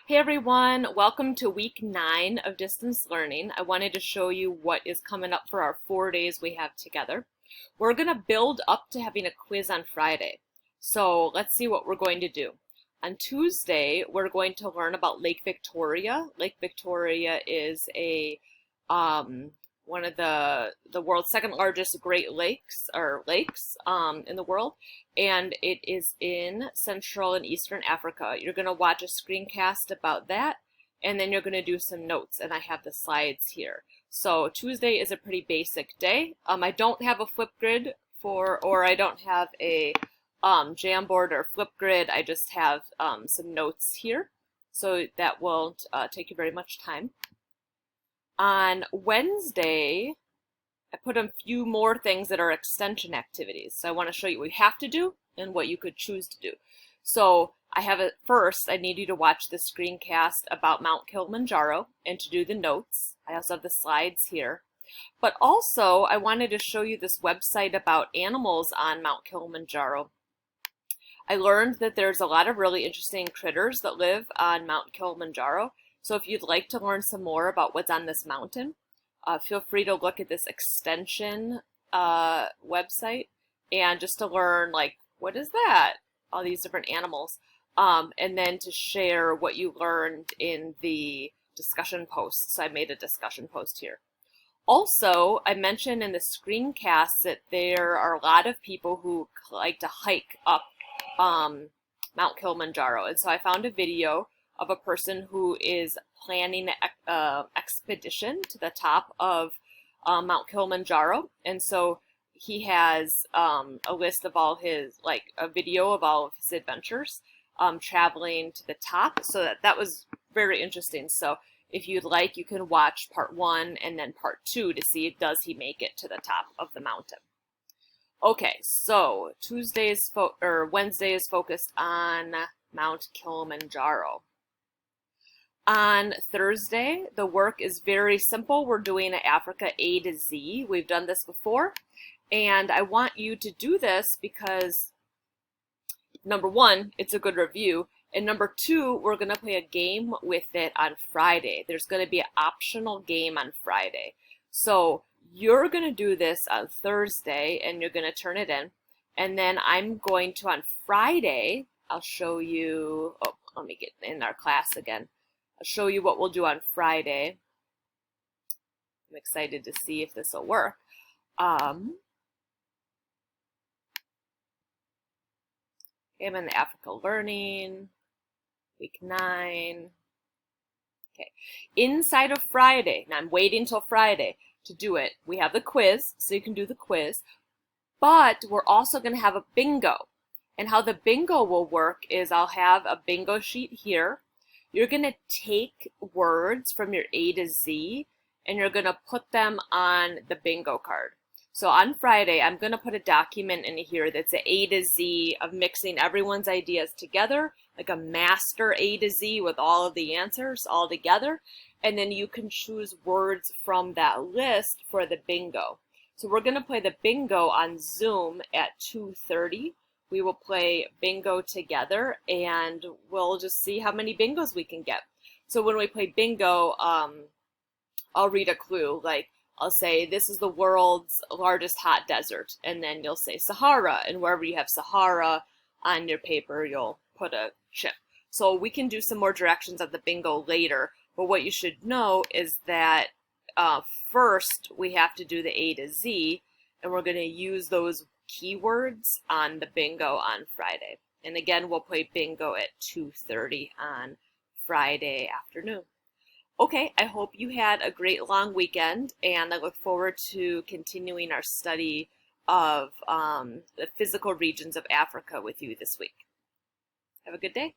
Hey everyone, welcome to week 9 of distance learning. I wanted to show you what is coming up for our 4 days we have together. We're going to build up to having a quiz on Friday. So let's see what we're going to do. On Tuesday, we're going to learn about Lake Victoria. Lake Victoria is one of the world's second largest Great Lakes in the world, and it is in Central and Eastern Africa. You're going to watch a screencast about that, and then you're going to do some notes, and I have the slides here. So Tuesday is a pretty basic day. I don't have a Flipgrid or I don't have a Jamboard or Flipgrid. I just have some notes here, so that won't take you very much time. On Wednesday, I put a few more things that are extension activities. So I want to show you what you have to do and what you could choose to do. So first, I need you to watch the screencast about Mount Kilimanjaro and to do the notes. I also have the slides here. But also, I wanted to show you this website about animals on Mount Kilimanjaro. I learned that there's a lot of really interesting critters that live on Mount Kilimanjaro. So if you'd like to learn some more about what's on this mountain, feel free to look at this extension website and just to learn, like, what is that? All these different animals. And then to share what you learned in the discussion post. So I made a discussion post here. Also, I mentioned in the screencast that there are a lot of people who like to hike up Mount Kilimanjaro. And so I found a video of a person who is planning an expedition to the top of Mount Kilimanjaro. And so he has a list of all his, a video of all of his adventures traveling to the top. So that was very interesting. So if you'd like, you can watch part 1 and then part 2 to see does he make it to the top of the mountain. Okay, so Wednesday is focused on Mount Kilimanjaro. On Thursday, the work is very simple. We're doing an Africa A to Z. We've done this before, and I want you to do this because, number 1, it's a good review, and number 2, we're going to play a game with it on Friday. There's going to be an optional game on Friday. So you're going to do this on Thursday, and you're going to turn it in, and then I'm going to, on Friday, I'll show you, let me get in our class again. I'll show you what we'll do on Friday. I'm excited to see if this will work. I'm in the Africa Learning, week 9. Okay, inside of Friday, now I'm waiting till Friday to do it. We have the quiz, so you can do the quiz, but we're also going to have a bingo. And how the bingo will work is I'll have a bingo sheet here. You're going to take words from your A to Z and you're going to put them on the bingo card. So on Friday, I'm going to put a document in here that's an A to Z of mixing everyone's ideas together, like a master A to Z with all of the answers all together. And then you can choose words from that list for the bingo. So we're going to play the bingo on Zoom at 2:30. We will play bingo together, and we'll just see how many bingos we can get. So when we play bingo, I'll read a clue. Like, I'll say, this is the world's largest hot desert. And then you'll say Sahara. And wherever you have Sahara on your paper, you'll put a chip. So we can do some more directions of the bingo later. But what you should know is that first, we have to do the A to Z. And we're going to use those keywords on the bingo on Friday. And again, we'll play bingo at 2:30 on Friday afternoon. Okay, I hope you had a great long weekend, and I look forward to continuing our study of the physical regions of Africa with you this week. Have a good day.